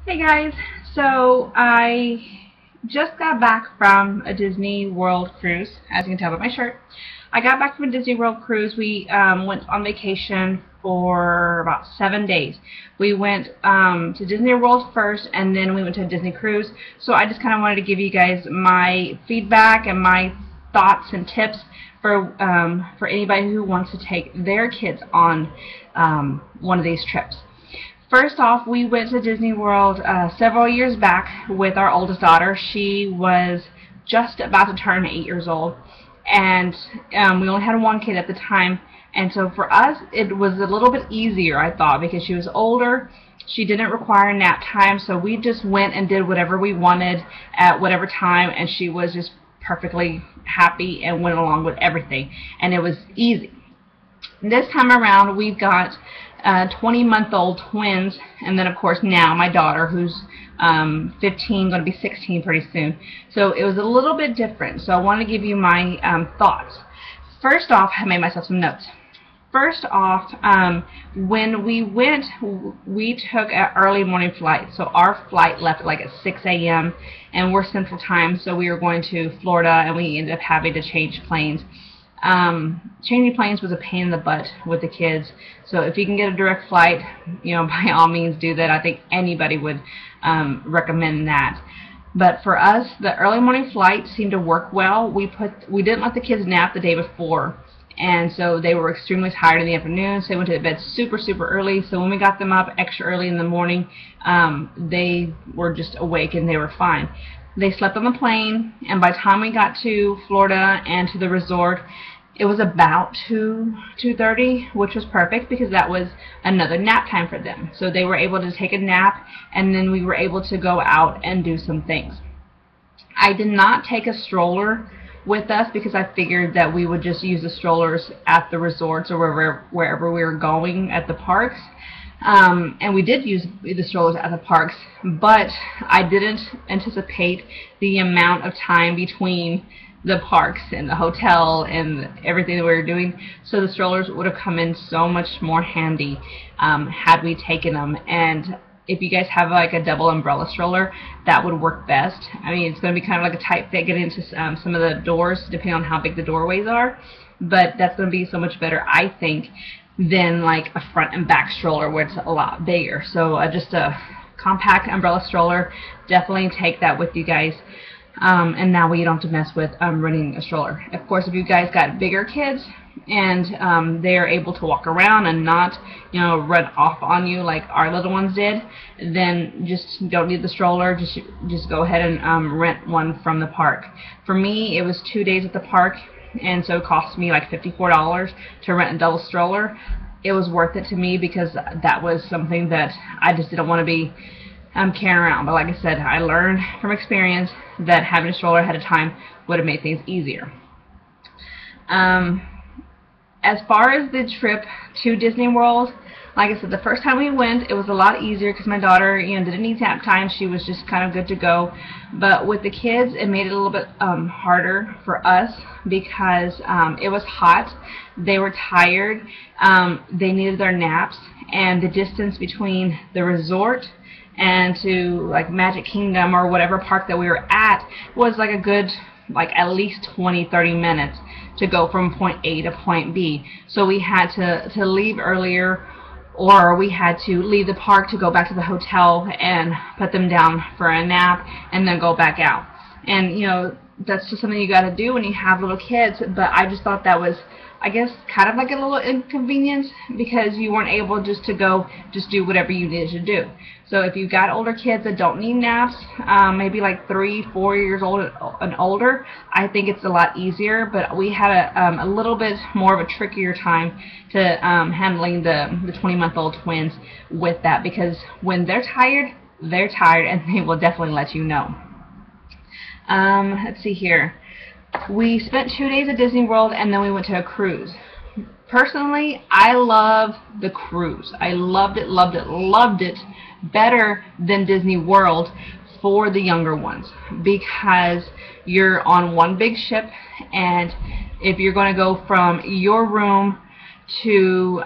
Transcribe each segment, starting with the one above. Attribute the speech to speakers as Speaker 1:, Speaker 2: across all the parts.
Speaker 1: Hey guys, so I just got back from a Disney World cruise, as you can tell by my shirt. I got back from a Disney World cruise. We went on vacation for about 7 days. We went to Disney World first, and then we went to a Disney cruise. So I just kind of wanted to give you guys my feedback and my thoughts and tips for anybody who wants to take their kids on one of these trips. First off, we went to Disney World several years back with our oldest daughter. She was just about to turn 8 years old, and we only had one kid at the time. And so for us, it was a little bit easier, I thought, because she was older. She didn't require nap time, so we just went and did whatever we wanted at whatever time, and she was just perfectly happy and went along with everything, and it was easy. This time around, we've got 20-month-old twins, and then of course now my daughter, who's 15, going to be 16 pretty soon. So it was a little bit different. So I want to give you my thoughts. First off, I made myself some notes. First off, when we went, we took an early morning flight. So our flight left like at 6 a.m. and we're Central Time, so we were going to Florida, and we ended up having to change planes. Changing planes was a pain in the butt with the kids, so if you can get a direct flight, by all means do that. I think anybody would recommend that. But for us, the early morning flight seemed to work well. We didn't let the kids nap the day before, and so they were extremely tired in the afternoon, so they went to bed super early. So when we got them up extra early in the morning, they were just awake and they were fine. They slept on the plane, and by the time we got to Florida and to the resort, it was about 2:30, which was perfect because that was another nap time for them. So they were able to take a nap, and then we were able to go out and do some things. I did not take a stroller with us because I figured that we would just use the strollers at the resorts or wherever we were going at the parks. And we did use the strollers at the parks, but I didn't anticipate the amount of time between the parks and the hotel and everything that we were doing, so the strollers would have come in so much more handy had we taken them. And if you guys have like a double umbrella stroller, that would work best. I mean, it's going to be kind of like a tight fit getting into some of the doors, depending on how big the doorways are, but that's going to be so much better, I think, than like a front and back stroller where it's a lot bigger. So just a compact umbrella stroller, definitely take that with you guys. And now we don't have to mess with running a stroller. Of course, if you guys got bigger kids and they're able to walk around and not, run off on you like our little ones did, then just don't need the stroller. Just go ahead and rent one from the park. For me, it was 2 days at the park, and so it cost me like $54 to rent a double stroller. It was worth it to me because that was something that I just didn't want to be carrying around. But like I said, I learned from experience that having a stroller ahead of time would have made things easier. As far as the trip to Disney World, like I said, the first time we went, it was a lot easier because my daughter, didn't need nap time. She was just kind of good to go. But with the kids, it made it a little bit harder for us because it was hot. They were tired. They needed their naps, and the distance between the resort and to like Magic Kingdom or whatever park that we were at was like a good at least 20-30 minutes to go from point A to point B. So we had to leave earlier, or we had to leave the park to go back to the hotel and put them down for a nap and then go back out. And that's just something you got to do when you have little kids. But I just thought that was, I guess, kind of like a little inconvenience because you weren't able just to go do whatever you needed to do. So if you've got older kids that don't need naps, maybe like 3-4 years old and older, I think it's a lot easier. But we had a little bit more of a trickier time to handling the 20-month-old twins with that, because when they're tired, and they will definitely let you know. Let's see here. We spent 2 days at Disney World, and then we went to a cruise. Personally, I love the cruise. I loved it better than Disney World for the younger ones, because you're on one big ship, and if you're going to go from your room to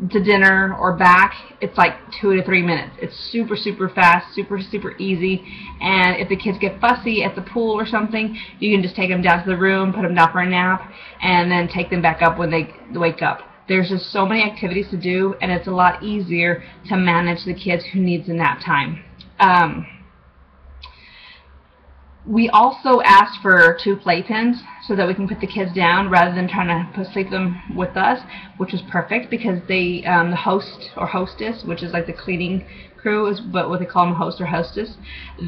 Speaker 1: to dinner or back, it's like 2 to 3 minutes. It's super, super fast, super, super easy. And if the kids get fussy at the pool or something, you can just take them down to the room, put them down for a nap, and then take them back up when they wake up. There's just so many activities to do, and it's a lot easier to manage the kids who needs a nap time. We also asked for 2 playpens so that we can put the kids down rather than trying to sleep them with us, which was perfect because they, the host or hostess, which is like the cleaning crew, is what they call them, host or hostess,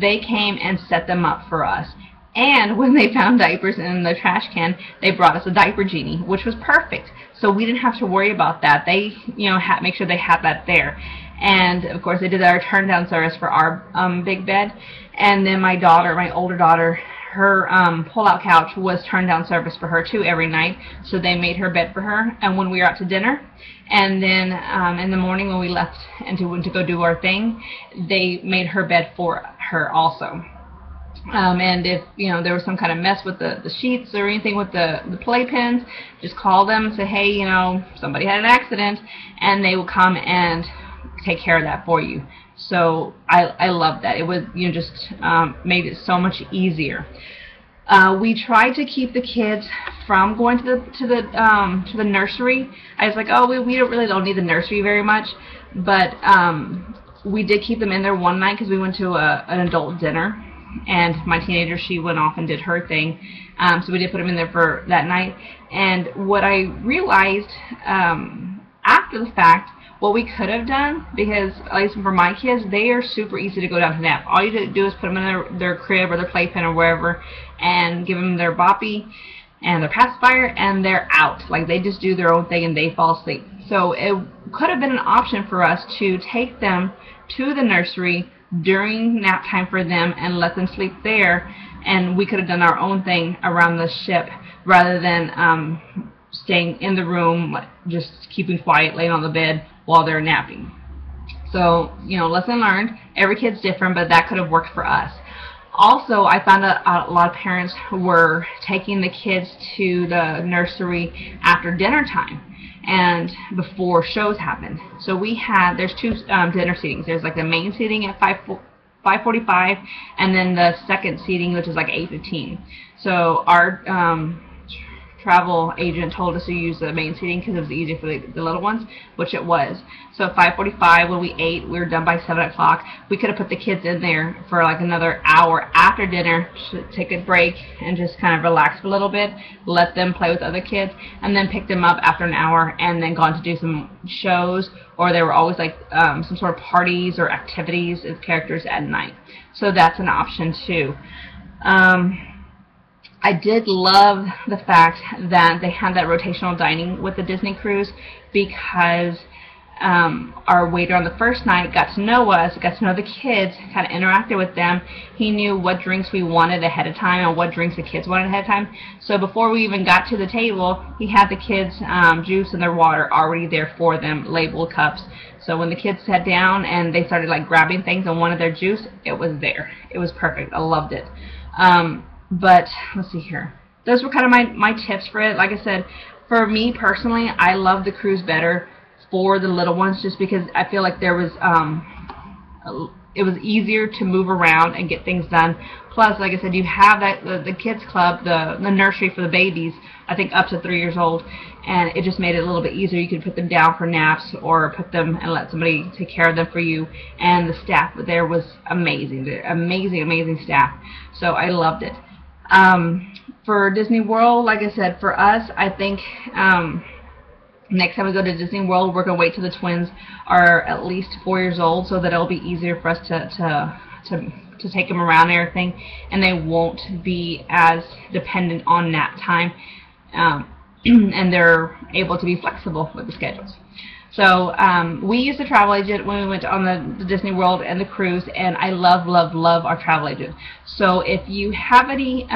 Speaker 1: they came and set them up for us. And when they found diapers in the trash can, they brought us a diaper genie, which was perfect. So we didn't have to worry about that. They, make sure they had that there. And of course, they did our turn down service for our big bed. And then my daughter, my older daughter, her pull-out couch was turn down service for her too every night. So they made her bed for her. And when we were out to dinner, and then in the morning when we left and went to go do our thing, they made her bed for her also. And if there was some kind of mess with the sheets or anything with the playpens, just call them and say, hey, somebody had an accident, and they will come and take care of that for you. So I love that. It was just made it so much easier. We tried to keep the kids from going to the nursery. I was like, oh, we really don't need the nursery very much, but we did keep them in there one night because we went to an adult dinner. And my teenager, she went off and did her thing. So we did put them in there for that night. And what I realized after the fact, what we could have done, because at least for my kids, they are super easy to go down to nap. All you do is put them in their crib or their playpen or wherever and give them their boppy and their pacifier, and they're out. Like, they just do their own thing and they fall asleep. So it could have been an option for us to take them to the nursery during nap time for them and let them sleep there, and we could have done our own thing around the ship rather than staying in the room, just keeping quiet, laying on the bed while they're napping. So, lesson learned. Every kid's different, but that could have worked for us. Also, I found a lot of parents were taking the kids to the nursery after dinner time and before shows happen. So there's 2 dinner seatings. There's like the main seating at 5:45, and then the second seating, which is like 8:15. So our travel agent told us to use the main seating because it was easier for the little ones, which it was. So at 5:45, when we ate, we were done by 7 o'clock. We could have put the kids in there for like another hour after dinner to take a break and just kind of relax for a little bit, let them play with other kids, and then pick them up after an hour and then gone to do some shows, or there were always like some sort of parties or activities with characters at night. So that's an option too. I did love the fact that they had that rotational dining with the Disney cruise, because our waiter on the first night got to know us, got to know the kids, kind of interacted with them. He knew what drinks we wanted ahead of time and what drinks the kids wanted ahead of time. So before we even got to the table, he had the kids' juice and their water already there for them, labeled cups. So when the kids sat down and they started like grabbing things and wanted their juice, it was there. It was perfect. I loved it. But let's see here. Those were kind of my tips for it. Like I said, for me personally, I love the cruise better for the little ones, just because I feel like there was it was easier to move around and get things done. Plus, like I said, you have that the kids club, the nursery for the babies, I think up to 3 years old, and it just made it a little bit easier. You could put them down for naps or put them and let somebody take care of them for you. And the staff there was amazing. They're amazing staff. So I loved it. For Disney World, like I said, for us, I think next time we go to Disney World, we're going to wait till the twins are at least 4 years old, so that it'll be easier for us to take them around and everything, and they won't be as dependent on nap time, and they're able to be flexible with the schedules. So we used a travel agent when we went on the Disney World and the cruise, and I love our travel agent. So if you have any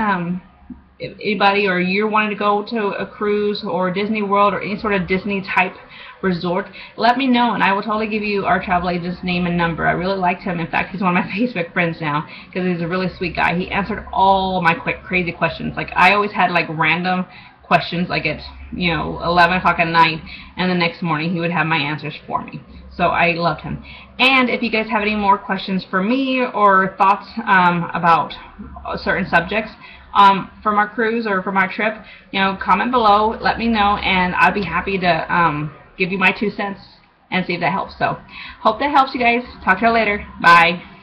Speaker 1: if anybody, or you're wanting to go to a cruise or Disney World or any sort of Disney type resort, let me know and I will totally give you our travel agent's name and number. I really liked him. In fact, he's one of my Facebook friends now because he's a really sweet guy. He answered all my quick crazy questions. Like, I always had like random questions like at 11 o'clock at night, and the next morning he would have my answers for me. So I loved him. And if you guys have any more questions for me or thoughts about certain subjects from our cruise or from our trip, comment below, let me know, and I'd be happy to give you my 2 cents and see if that helps. So hope that helps, you guys. Talk to you later. Bye.